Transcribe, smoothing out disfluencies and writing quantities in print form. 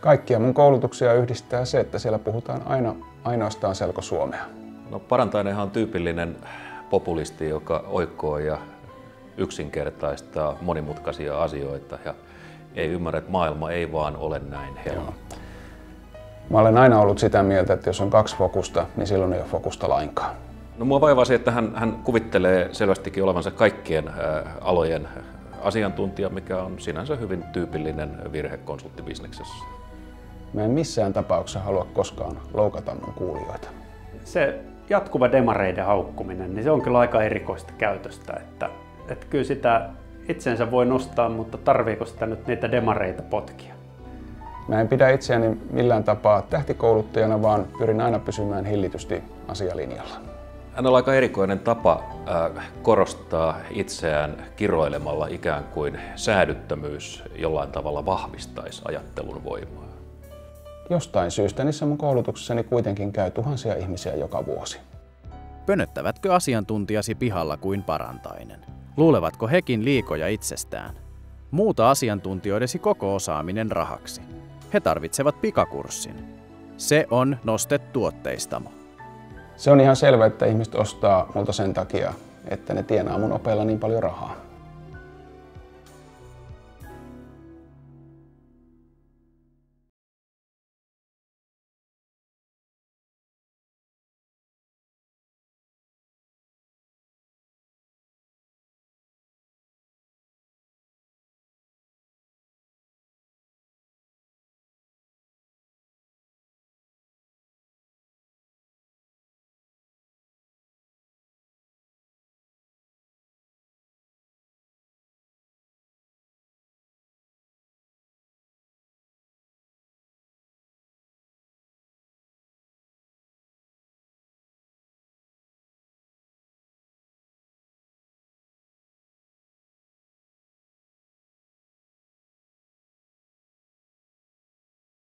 Kaikkia mun koulutuksia yhdistää se, että siellä puhutaan ainoastaan selkosuomea. No, Parantainenhan on tyypillinen populisti, joka oikoo ja yksinkertaistaa monimutkaisia asioita ja ei ymmärrä, että maailma ei vaan ole näin helppo. Mä olen aina ollut sitä mieltä, että jos on kaksi fokusta, niin silloin ei ole fokusta lainkaan. No, mua vaivaa se, että hän kuvittelee selvästikin olevansa kaikkien alojen asiantuntija, mikä on sinänsä hyvin tyypillinen virhe konsulttibisneksessä. Mä en missään tapauksessa halua koskaan loukata mun kuulijoita. Se jatkuva demareiden haukkuminen, niin se on kyllä aika erikoista käytöstä. Että kyllä sitä itsensä voi nostaa, mutta tarviiko sitä nyt niitä demareita potkia? Mä en pidä itseäni millään tapaa tähtikouluttajana, vaan pyrin aina pysymään hillitysti asialinjalla. Hänellä on aika erikoinen tapa korostaa itseään kiroilemalla, ikään kuin säädyttömyys jollain tavalla vahvistaisi ajattelun voimaa. Jostain syystä niissä mun koulutuksessani kuitenkin käy tuhansia ihmisiä joka vuosi. Pönöttävätkö asiantuntijasi pihalla kuin Parantainen? Luulevatko hekin liikoja itsestään? Muuta asiantuntijoidesi koko osaaminen rahaksi. He tarvitsevat pikakurssin. Se on Noste-tuotteistamo. Se on ihan selvä, että ihmiset ostaa multa sen takia, että ne tienaa mun opeilla niin paljon rahaa.